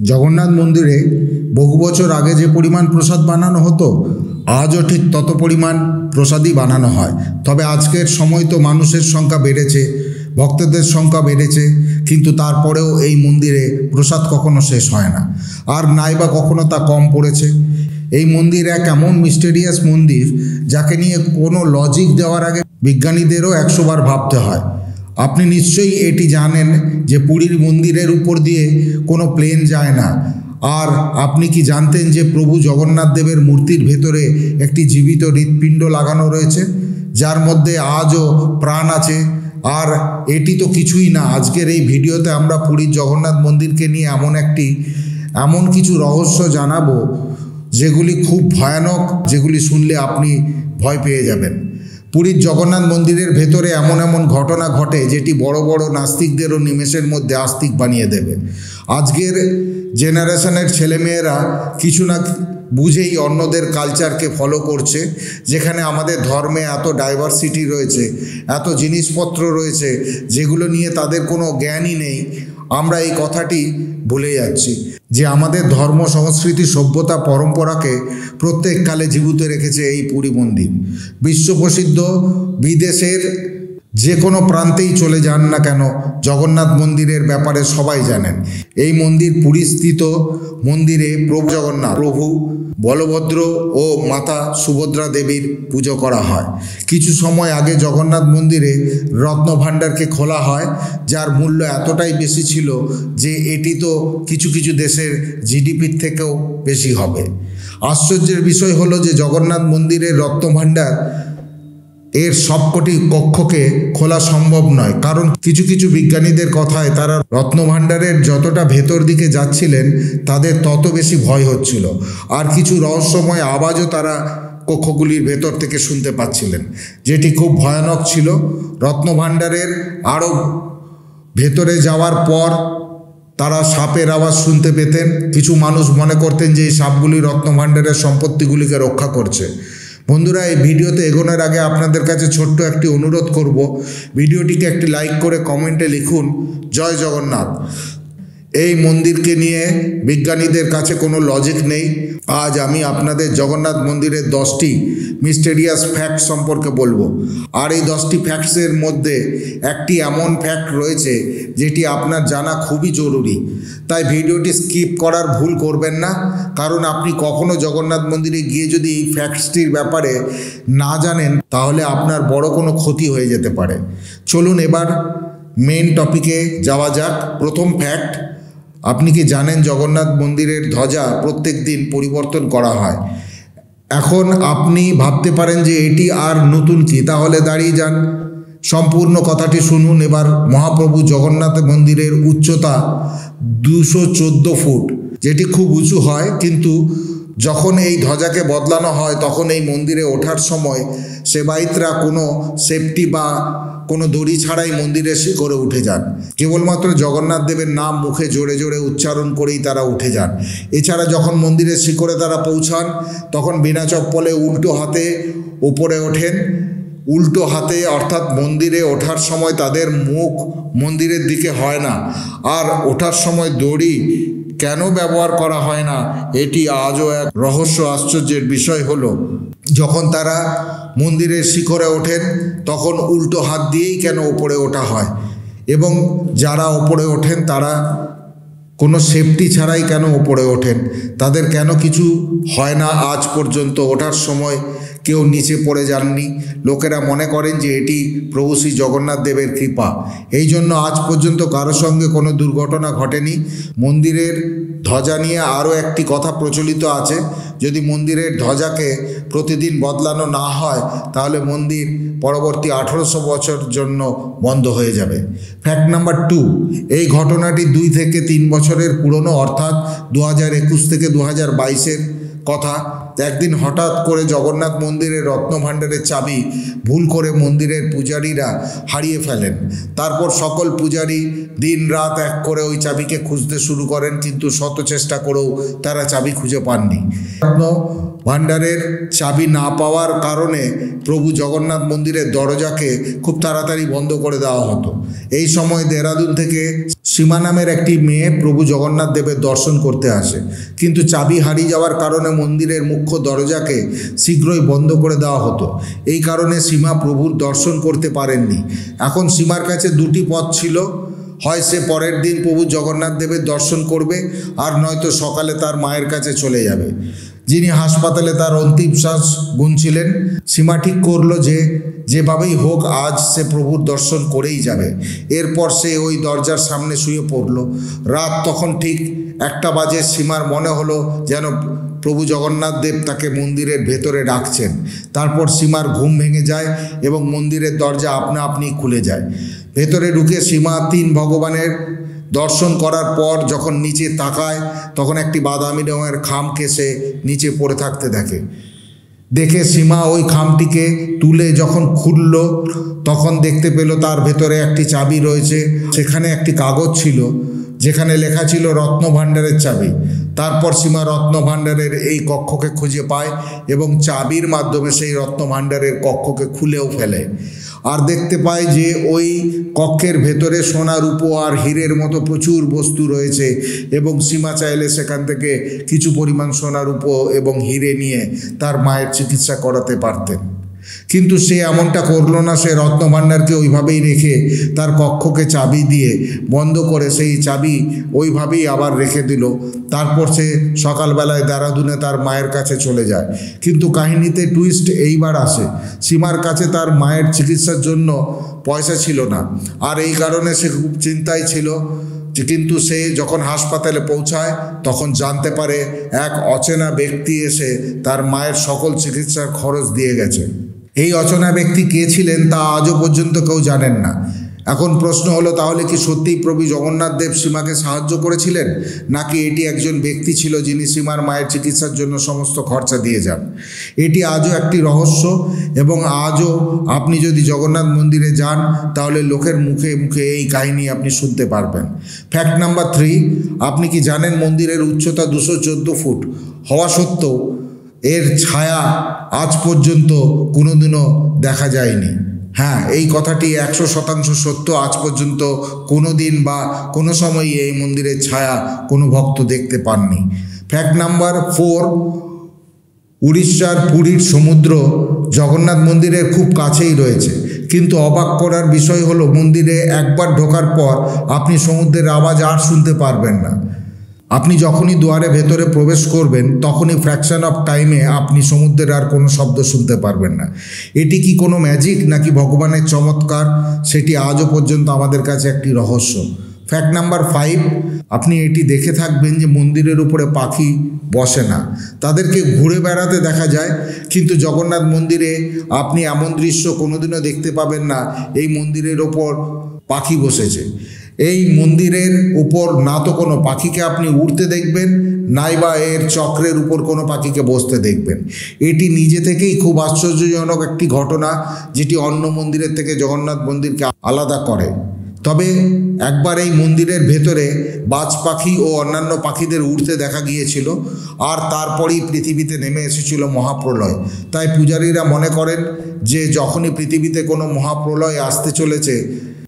জগন্নাথ মন্দিরে বহু বছর আগে যে পরিমাণ প্রসাদ বানানো হতো আজও ঠিক তত পরিমাণ প্রসাদই বানানো হয়। তবে আজকের সময় তো মানুষের সংখ্যা বেড়েছে, ভক্তদের সংখ্যা বেড়েছে, কিন্তু তারপরেও এই মন্দিরে প্রসাদ কখনো শেষ হয় না, আর নাইবা কখনো তা কম পড়েছে। এই মন্দির এক এমন মিস্টেরিয়াস মন্দির যাকে নিয়ে কোনো লজিক দেওয়ার আগে বিজ্ঞানীদেরও 100 বার ভাবতে হয়। আপনি নিশ্চয়ই এটি জানেন যে পুরীর মন্দিরের উপর দিয়ে কোনো প্লেন যায় না। আর আপনি কি জানতেন যে প্রভু জগন্নাথ দেবের মূর্তির ভেতরে একটি জীবিত হৃৎপিণ্ড লাগানো রয়েছে, যার মধ্যে আজও প্রাণ আছে? আর এটি তো কিছুই না, আজকের এই ভিডিওতে আমরা পুরীর জগন্নাথ মন্দিরকে নিয়ে এমন কিছু রহস্য জানাবো যেগুলি খুব ভয়ানক, যেগুলি শুনলে আপনি ভয় পেয়ে যাবেন। পুরীর জগন্নাথ মন্দিরের ভেতরে এমন এমন ঘটনা ঘটে যেটি বড় বড় নাস্তিকদেরও নিমেষের মধ্যে আস্তিক বানিয়ে দেবে। আজকের জেনারেশনের ছেলেমেয়েরা কিছু না বুঝেই অন্যদের কালচারকে ফলো করছে, যেখানে আমাদের ধর্মে এত ডাইভার্সিটি রয়েছে, এত জিনিসপত্র রয়েছে যেগুলো নিয়ে তাদের কোনো জ্ঞানই নেই। আমরা এই কথাটি ভুলে যাচ্ছি যে আমাদের ধর্ম, সংস্কৃতি, সভ্যতা, পরম্পরাকে প্রত্যেক কালে জীবিত রেখেছে এই পুরী মন্দির। বিশ্বপ্রসিদ্ধ, বিদেশের যে কোনো প্রান্তেই চলে যান না কেন, জগন্নাথ মন্দিরের ব্যাপারে সবাই জানেন। এই মন্দির পুরীস্থিত মন্দিরে প্রভু জগন্নাথ, প্রভু বলভদ্র ও মাতা সুভদ্রা দেবীর পুজো করা হয়। কিছু সময় আগে জগন্নাথ মন্দিরে রত্নভাণ্ডারকে খোলা হয়, যার মূল্য এতটাই বেশি ছিল যে এটি তো কিছু কিছু দেশের জিডিপির থেকেও বেশি হবে। আশ্চর্যের বিষয় হলো যে জগন্নাথ মন্দিরের রত্নভাণ্ডার এর সবকটি কক্ষকে খোলা সম্ভব নয়, কারণ কিছু কিছু বিজ্ঞানীদের কথায় তারা রত্নভাণ্ডারের যতটা ভেতর দিকে যাচ্ছিলেন তাদের তত বেশি ভয় হচ্ছিল, আর কিছু রহস্যময় আওয়াজও তারা কক্ষগুলির ভেতর থেকে শুনতে পাচ্ছিলেন, যেটি খুব ভয়ানক ছিল। রত্নভাণ্ডারের আরও ভেতরে যাওয়ার পর তারা সাপের আওয়াজ শুনতে পেতেন। কিছু মানুষ মনে করতেন যে এই সাপগুলি রত্নভাণ্ডারের সম্পত্তিগুলিকে রক্ষা করছে। বন্ধুরা, এই ভিডিওতে এগোনোর আগে আপনাদের কাছে ছোট্ট একটি অনুরোধ করব, ভিডিওটিকে একটি লাইক করে কমেন্টে লিখুন জয় জগন্নাথ। এই মন্দিরকে নিয়ে বিজ্ঞানীদের কাছে কোনো লজিক নেই। আজ আমি আপনাদের জগন্নাথ মন্দিরের 10টি মিস্টেরিয়াস ফ্যাক্ট সম্পর্কে বলবো, আর এই 10টি ফ্যাক্টসের মধ্যে একটি এমন ফ্যাক্ট রয়েছে যেটি আপনার জানা খুবই জরুরি। তাই ভিডিওটি স্কিপ করার ভুল করবেন না, কারণ আপনি কখনো জগন্নাথ মন্দিরে গিয়ে যদি এই ফ্যাক্টসটির ব্যাপারে না জানেন তাহলে আপনার বড় কোনো ক্ষতি হয়ে যেতে পারে। চলুন এবার মেন টপিকে যাওয়া যাক। প্রথম ফ্যাক্ট, আপনি কি জানেন জগন্নাথ মন্দিরের ধ্বজা প্রত্যেক দিন পরিবর্তন করা হয়? এখন আপনি ভাবতে পারেন যে এটি আর নতুন কি, তাহলে দাঁড়িয়ে যান, সম্পূর্ণ কথাটি শুনুন। এবার মহাপ্রভু জগন্নাথ মন্দিরের উচ্চতা 214 ফুট, যেটি খুব উঁচু হয়, কিন্তু যখন এই ধ্বজাকে বদলানো হয় তখন এই মন্দিরে ওঠার সময় সেবায়িতরা কোনো সেফটি বা কোনো দড়ি ছাড়াই মন্দিরের শিখরে উঠে যান। কেবলমাত্র জগন্নাথ দেবের নাম মুখে জোরে জোরে উচ্চারণ করেই তারা উঠে যান। এছাড়া যখন মন্দিরের শিখরে তারা পৌঁছান তখন বিনা চপ্পলে উল্টো হাতে উপরে ওঠেন। উল্টো হাতে, অর্থাৎ মন্দিরে ওঠার সময় তাদের মুখ মন্দিরের দিকে হয় না। আর ওঠার সময় দড়ি কেন ব্যবহার করা হয় না, এটি আজও এক রহস্য। আশ্চর্যের বিষয় হলো যখন তারা মন্দিরের শিখরে ওঠেন তখন উল্টো হাত দিয়েই কেন ওপরে ওঠা হয়, এবং যারা ওপরে ওঠেন তারা কোনো সেফটি ছাড়াই কেন ওপরে ওঠেন, তাদের কেন কিছু হয় না আজ পর্যন্ত? ওঠার সময় কেউ নিচে পড়ে যাননি। লোকেরা মনে করেন যে এটি প্রভু শ্রী জগন্নাথ দেবের কৃপা, এই জন্য আজ পর্যন্ত কারো সঙ্গে কোনো দুর্ঘটনা ঘটেনি। মন্দিরের ধ্বজা নিয়ে আরও একটি কথা প্রচলিত আছে, যদি মন্দিরের ধ্বজাকে প্রতিদিন বদলানো না হয় তাহলে মন্দির পরবর্তী 1800 বছর জন্য বন্ধ হয়ে যাবে। ফ্যাক্ট নাম্বার 2, এই ঘটনাটি 2 থেকে 3 বছরের পুরনো, অর্থাৎ 2021 থেকে 2022-এর কথা। একদিন হঠাৎ করে জগন্নাথ মন্দিরের রত্নভাণ্ডারের চাবি ভুল করে মন্দিরের পূজারীরা হারিয়ে ফেলেন। তারপর সকল পূজারী দিন রাত এক করে ওই চাবিকে খুঁজতে শুরু করেন, কিন্তু শত চেষ্টা করেও তারা চাবি খুঁজে পাননি। রত্নভাণ্ডারের চাবি না পাওয়ার কারণে প্রভু জগন্নাথ মন্দিরের দরজাকে খুব তাড়াতাড়ি বন্ধ করে দেওয়া হতো। এই সময় দেহরাদুন থেকে সীমা নামের একটি মেয়ে প্রভু জগন্নাথ দেবের দর্শন করতে আসে, কিন্তু চাবি হারিয়ে যাওয়ার কারণে মন্দিরের মুখ্য দরজাকে শীঘ্রই বন্ধ করে দেওয়া হতো। এই কারণে সীমা প্রভুর দর্শন করতে পারেননি। এখন সীমার কাছে দুটি পথ ছিল, হয় সে পরের দিন প্রভু জগন্নাথ দেবের দর্শন করবে, আর নয়তো সকালে তার মায়ের কাছে চলে যাবে, যিনি হাসপাতালে তার অন্তিম শ্বাস গুনছিলেন। সীমা ঠিক করলো যে যেভাবেই হোক আজ সে প্রভুর দর্শন করেই যাবে। এরপর সে ওই দরজার সামনে শুয়ে পড়ল। রাত তখন ঠিক 1টা বাজে। সীমার মনে হলো যেন প্রভু জগন্নাথ দেব তাকে মন্দিরের ভেতরে ডাকছেন। তারপর সীমার ঘুম ভেঙে যায় এবং মন্দিরের দরজা আপনা আপনি খুলে যায়। ভেতরে ঢুকে সীমা 3 ভগবানের দর্শন করার পর যখন নিচে তাকায়, তখন একটি বাদামি রঙের খামকে সে নিচে পড়ে থাকতে দেখে সীমা ওই খামটিকে তুলে যখন খুলল, তখন দেখতে পেল তার ভেতরে একটি চাবি রয়েছে। সেখানে একটি কাগজ ছিল যেখানে লেখা ছিল রত্নভাণ্ডারের চাবি। তারপর সীমা রত্নভাণ্ডারের এই কক্ষকে খুঁজে পায় এবং চাবির মাধ্যমে সেই রত্নভাণ্ডারের কক্ষকে খুলেও ফেলে। আর দেখতে পায় যে ওই কক্ষের ভেতরে সোনা রূপো আর হীরের মতো প্রচুর বস্তু রয়েছে এবং সীমা চাইলে সেখান থেকে কিছু পরিমাণ সোনা রূপো এবং হীরে নিয়ে তার মায়ের চিকিৎসা করাতে পারতেন। কিন্তু সে এমনটা করলো না। সে রত্নভাণ্ডারকে ওইভাবেই রেখে তার কক্ষকে চাবি দিয়ে বন্ধ করে সেই চাবি ওইভাবেই আবার রেখে দিল। তারপর সে সকালবেলায় দেহরাদুনে তার মায়ের কাছে চলে যায়। কিন্তু কাহিনীতে টুইস্ট এইবার আসে। সীমার কাছে তার মায়ের চিকিৎসার জন্য পয়সা ছিল না, আর এই কারণে সে খুব চিন্তায় ছিল। কিন্তু সে যখন হাসপাতালে পৌঁছায় তখন জানতে পারে এক অচেনা ব্যক্তি এসে তার মায়ের সকল চিকিৎসার খরচ দিয়ে গেছে। এই অচেনা ব্যক্তি কে ছিলেন তা আজও পর্যন্ত কেউ জানেন না। এখন প্রশ্ন হলো, তাহলে কি সত্যিই প্রভু জগন্নাথ দেব সীমাকে সাহায্য করেছিলেন, নাকি এটি একজন ব্যক্তি ছিল যিনি সীমার মায়ের চিকিৎসার জন্য সমস্ত খরচা দিয়ে যান? এটি আজও একটি রহস্য, এবং আজও আপনি যদি জগন্নাথ মন্দিরে যান তাহলে লোকের মুখে মুখে এই কাহিনী আপনি শুনতে পারবেন। ফ্যাক্ট নাম্বার 3, আপনি কি জানেন মন্দিরের উচ্চতা 214 ফুট হওয়া সত্ত্বেও এর ছায়া আজ পর্যন্ত কোনোদিনও দেখা যায়নি? হ্যাঁ, এই কথাটি 100% সত্য। আজ পর্যন্ত কোনো দিন বা কোনো সময়ই এই মন্দিরের ছায়া কোনো ভক্ত দেখতে পাননি। ফ্যাক্ট নাম্বার 4, উড়িষ্যার পুরীর সমুদ্র জগন্নাথ মন্দিরের খুব কাছেই রয়েছে, কিন্তু অবাক করার বিষয় হলো মন্দিরে একবার ঢোকার পর আপনি সমুদ্রের আওয়াজ আর শুনতে পারবেন না। আপনি যখনই দুয়ারে ভেতরে প্রবেশ করবেন তখনই ফ্র্যাকশন অফ টাইমে আপনি সমুদ্রের আর কোনো শব্দ শুনতে পারবেন না। এটি কি কোনো ম্যাজিক নাকি ভগবানের চমৎকার, সেটি আজও পর্যন্ত আমাদের কাছে একটি রহস্য। ফ্যাক্ট নাম্বার 5, আপনি এটি দেখে থাকবেন যে মন্দিরের উপরে পাখি বসে না, তাদেরকে ঘুরে বেড়াতে দেখা যায়। কিন্তু জগন্নাথ মন্দিরে আপনি এমন দৃশ্য কোনোদিনও দেখতে পাবেন না এই মন্দিরের ওপর পাখি বসেছে। এই মন্দিরের উপর না তো কোনো পাখিকে আপনি উড়তে দেখবেন, নাই বা এর চক্রের উপর কোনো পাখিকে বসতে দেখবেন। এটি নিজে থেকেই খুব আশ্চর্যজনক একটি ঘটনা, যেটি অন্য মন্দিরের থেকে জগন্নাথ মন্দিরকে আলাদা করে। তবে একবার এই মন্দিরের ভেতরে বাজ পাখি ও অন্যান্য পাখিদের উড়তে দেখা গিয়েছিল, আর তারপরেই পৃথিবীতে নেমে এসেছিল মহাপ্রলয়। তাই পূজারীরা মনে করেন যে যখনই পৃথিবীতে কোনো মহাপ্রলয় আসতে চলেছে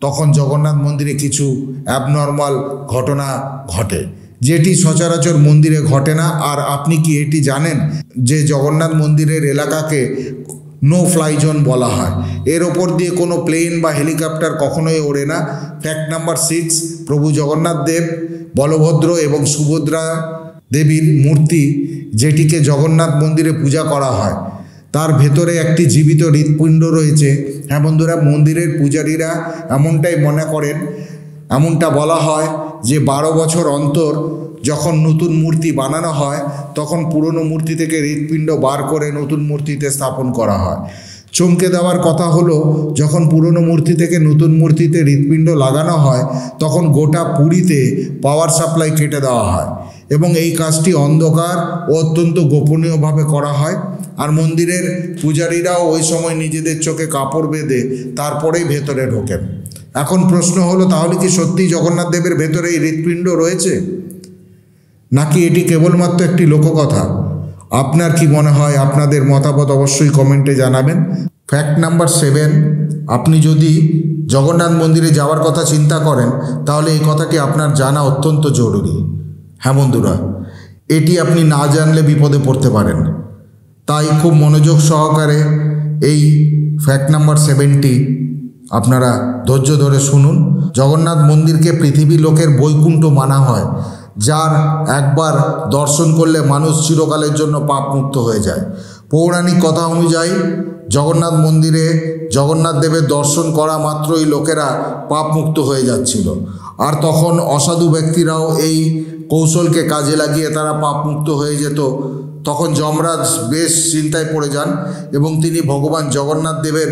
তখন জগন্নাথ মন্দিরে কিছু অ্যাবনর্মাল ঘটনা ঘটে, যেটি সচরাচর মন্দিরে ঘটে না। আর আপনি কি এটি জানেন যে জগন্নাথ মন্দিরের এলাকাকে নো ফ্লাই জোন বলা হয়? এর ওপর দিয়ে কোনো প্লেন বা হেলিকপ্টার কখনোই ওড়ে না। ফ্যাক্ট নাম্বার 6, প্রভু জগন্নাথ দেব, বলভদ্র এবং সুভদ্রা দেবীর মূর্তি, যেটিকে জগন্নাথ মন্দিরে পূজা করা হয়, তার ভেতরে একটি জীবিত হৃৎপিণ্ড রয়েছে। হ্যাঁ বন্ধুরা, মন্দিরের পূজারীরা এমনটাই মনে করেন। এমনটা বলা হয় যে 12 বছর অন্তর যখন নতুন মূর্তি বানানো হয় তখন পুরনো মূর্তি থেকে হৃৎপিণ্ড বার করে নতুন মূর্তিতে স্থাপন করা হয়। চমকে দেওয়ার কথা হলো, যখন পুরনো মূর্তি থেকে নতুন মূর্তিতে হৃৎপিণ্ড লাগানো হয় তখন গোটা পুরীতে পাওয়ার সাপ্লাই কেটে দেওয়া হয় এবং এই কাজটি অন্ধকার ও অত্যন্ত গোপনীয়ভাবে করা হয়। আর মন্দিরের পূজারীরাও ওই সময় নিজেদের চোখে কাপড় বেঁধে তারপরেই ভেতরে ঢোকেন। এখন প্রশ্ন হলো, তাহলে কি সত্যিই জগন্নাথ দেবের ভেতরে এই হৃৎপিণ্ড রয়েছে, নাকি এটি কেবলমাত্র একটি লোককথা? আপনার কি মনে হয়? আপনাদের মতামত অবশ্যই কমেন্টে জানাবেন। ফ্যাক্ট নাম্বার 7, আপনি যদি জগন্নাথ মন্দিরে যাওয়ার কথা চিন্তা করেন তাহলে এই কথাটি আপনার জানা অত্যন্ত জরুরি। হ্যাঁ বন্ধুরা, এটি আপনি না জানলে বিপদে পড়তে পারেন। তাই খুব মনোযোগ সহকারে এই ফ্যাক্ট নাম্বার 7টি আপনারা ধৈর্য ধরে শুনুন। জগন্নাথ মন্দিরকে পৃথিবী লোকের বৈকুণ্ঠ মানা হয়, যার একবার দর্শন করলে মানুষ চিরকালের জন্য পাপমুক্ত হয়ে যায়। পৌরাণিক কথা অনুযায়ী জগন্নাথ মন্দিরে জগন্নাথ দেবের দর্শন করা মাত্রই লোকেরা পাপমুক্ত হয়ে যাচ্ছিল। আর তখন অসাধু ব্যক্তিরাও এই কৌশলকে কাজে লাগিয়ে তারা পাপমুক্ত হয়ে যেত। তখন যমরাজ বেশ চিন্তায় পড়ে যান এবং তিনি ভগবান জগন্নাথ দেবের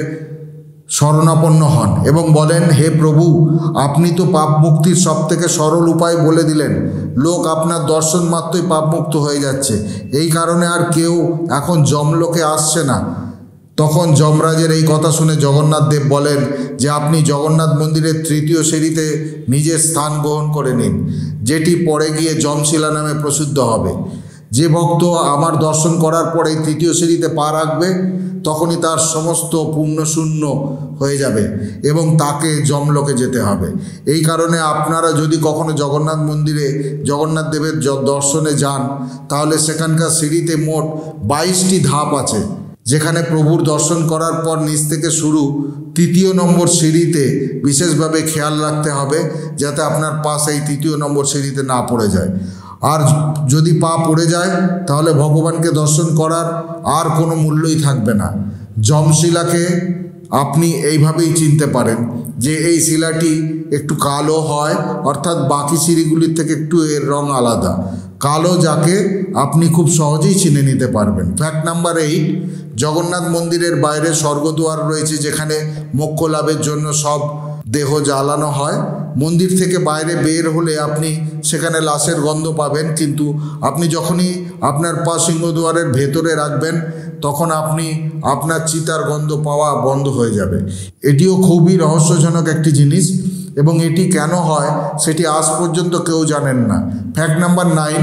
শরণাপন্ন হন এবং বলেন, হে প্রভু, আপনি তো পাপ মুক্তির সবথেকে সরল উপায় বলে দিলেন। লোক আপনার দর্শন মাত্রই পাপমুক্ত হয়ে যাচ্ছে, এই কারণে আর কেউ এখন যমলোকে আসছে না। তখন যমরাজের এই কথা শুনে জগন্নাথ দেব বলেন যে আপনি জগন্নাথ মন্দিরের 3য় সিঁড়িতে নিজের স্থান গ্রহণ করে নিন, যেটি পরে গিয়ে যমশিলা নামে প্রসিদ্ধ হবে। যে ভক্ত আমার দর্শন করার পরে 3য় সিঁড়িতে পা রাখবে তখনই তার সমস্ত পুণ্য শূন্য হয়ে যাবে এবং তাকে যমলোকে যেতে হবে। এই কারণে আপনারা যদি কখনো জগন্নাথ মন্দিরে জগন্নাথ দেবের দর্শনে যান তাহলে সেখানকার সিঁড়িতে মোট 22টি ধাপ আছে, যেখানে প্রভুর দর্শন করার পর নিচ থেকে শুরু 3য় নম্বর সিঁড়িতে বিশেষভাবে খেয়াল রাখতে হবে যাতে আপনার পা সেই 3য় নম্বর সিঁড়িতে না পড়ে যায়। আর যদি পা পড়ে যায় তাহলে ভগবানকে দর্শন করার আর কোনো মূল্যই থাকবে না। যমশিলাকে আপনি এইভাবেই চিনতে পারেন যে এই শিলাটি একটু কালো হয়, অর্থাৎ বাকি সিঁড়িগুলির থেকে একটু এর রং আলাদা কালো, যাকে আপনি খুব সহজেই চিনে নিতে পারবেন। ফ্যাক্ট নাম্বার 8, জগন্নাথ মন্দিরের বাইরে স্বর্গদ্বার রয়েছে, যেখানে মোক্ষ লাভের জন্য সব দেহ জ্বালানো হয়। মন্দির থেকে বাইরে বের হলে আপনি সেখানে লাশের গন্ধ পাবেন, কিন্তু আপনি যখনই আপনার পা সিংহদ্বারের ভেতরে রাখবেন তখন আপনি আপনার চিতার গন্ধ পাওয়া বন্ধ হয়ে যাবে। এটিও খুবই রহস্যজনক একটি জিনিস এবং এটি কেন হয় সেটি আজ পর্যন্ত কেউ জানেন না। ফ্যাক্ট নাম্বার 9,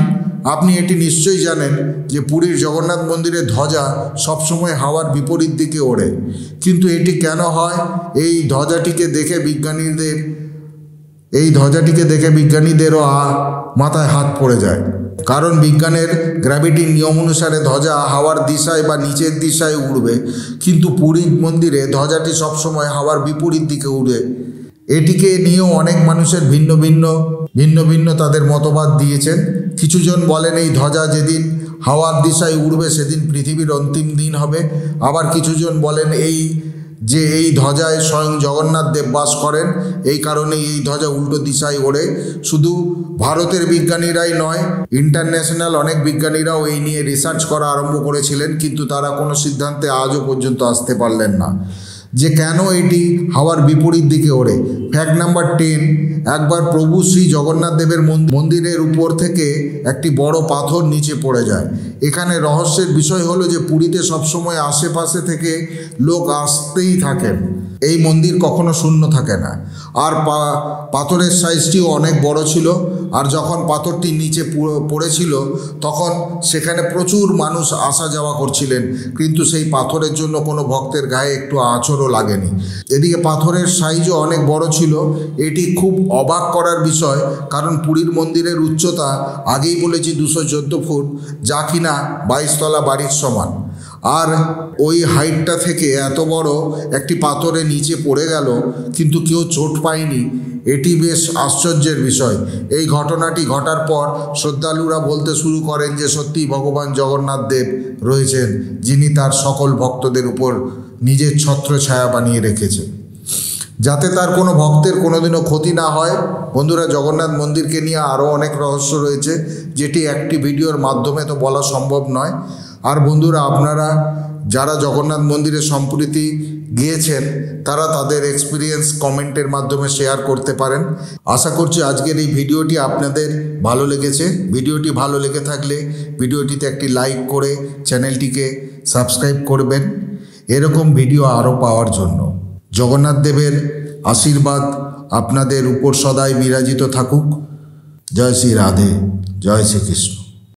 আপনি এটি নিশ্চয়ই জানেন যে পুরীর জগন্নাথ মন্দিরের ধ্বজা সবসময় হাওয়ার বিপরীত দিকে ওড়ে। কিন্তু এটি কেন হয়? এই ধ্বজাটিকে দেখে বিজ্ঞানীদেরও মাথায় হাত পড়ে যায়, কারণ বিজ্ঞানের গ্র্যাভিটির নিয়ম অনুসারে ধ্বজা হাওয়ার দিশায় বা নিচের দিশায় উড়বে, কিন্তু পুরী মন্দিরে ধ্বজাটি সবসময় হাওয়ার বিপরীত দিকে উড়ে। এটিকে নিয়েও অনেক মানুষের ভিন্ন ভিন্ন তাদের মতবাদ দিয়েছেন। কিছুজন বলেন এই ধ্বজা যেদিন হাওয়ার দিশায় উড়বে সেদিন পৃথিবীর অন্তিম দিন হবে। আবার কিছুজন বলেন এই ধ্বজায় স্বয়ং জগন্নাথ দেব বাস করেন, এই কারণে এই ধ্বজা উল্টো দিশায় ওড়ে। শুধু ভারতের বিজ্ঞানীরাই নয়, ইন্টারন্যাশনাল অনেক বিজ্ঞানীরাও এই নিয়ে রিসার্চ করা আরম্ভ করেছিলেন, কিন্তু তারা কোনো সিদ্ধান্তে আজও পর্যন্ত আসতে পারলেন না যে কেন এটি হাওয়ার বিপরীত দিকে ওড়ে। ফ্যাক্ট নাম্বার 10, একবার প্রভু শ্রী জগন্নাথ দেবের মন্দিরের উপর থেকে একটি বড় পাথর নিচে পড়ে যায়। এখানে রহস্যের বিষয় হলো যে পুরীতে সবসময় আশেপাশে থেকে লোক আসতেই থাকেন, এই মন্দির কখনো শূন্য থাকে না। আর পাথরের সাইজটিও অনেক বড় ছিল, আর যখন পাথরটি নিচে পড়েছিল তখন সেখানে প্রচুর মানুষ আসা যাওয়া করছিলেন, কিন্তু সেই পাথরের জন্য কোনো ভক্তের গায়ে একটু আঁচড়ও লাগেনি। এদিকে পাথরের সাইজও অনেক বড় ছিল। এটি খুব অবাক করার বিষয়, কারণ পুরীর মন্দিরের উচ্চতা আগেই বলেছি 214 ফুট, যা কিনা 22 তলা বাড়ির সমান। আর ওই হাইটটা থেকে এত বড় একটি পাথরে নিচে পড়ে গেল কিন্তু কেউ চোট পায়নি, এটি বেশ আশ্চর্যের বিষয়। এই ঘটনাটি ঘটার পর শ্রদ্ধালুরা বলতে শুরু করেন যে সত্যিই ভগবান জগন্নাথ দেব রয়েছেন, যিনি তার সকল ভক্তদের উপর নিজের ছত্রছায়া বানিয়ে রেখেছে, যাতে তার কোনো ভক্তের কোনোদিনও ক্ষতি না হয়। বন্ধুরা, জগন্নাথ মন্দিরকে নিয়ে আরও অনেক রহস্য রয়েছে, যেটি একটি ভিডিওর মাধ্যমে তো বলা সম্ভব নয়। আর বন্ধুরা, আপনারা যারা জগন্নাথ মন্দিরে সম্প্রতি গিয়েছেন তারা তাদের এক্সপিরিয়েন্স কমেন্টের মাধ্যমে শেয়ার করতে পারেন। আশা করছি আজকের এই ভিডিওটি আপনাদের ভালো লেগেছে। ভিডিওটি ভালো লেগে থাকলে ভিডিওটিতে একটি লাইক করে চ্যানেলটিকে সাবস্ক্রাইব করবেন এরকম ভিডিও আরও পাওয়ার জন্য। জগন্নাথ দেবের আশীর্বাদ আপনাদের উপর সদাই বিরাজিত থাকুক। জয় শ্রী রাধে, জয় শ্রীকৃষ্ণ।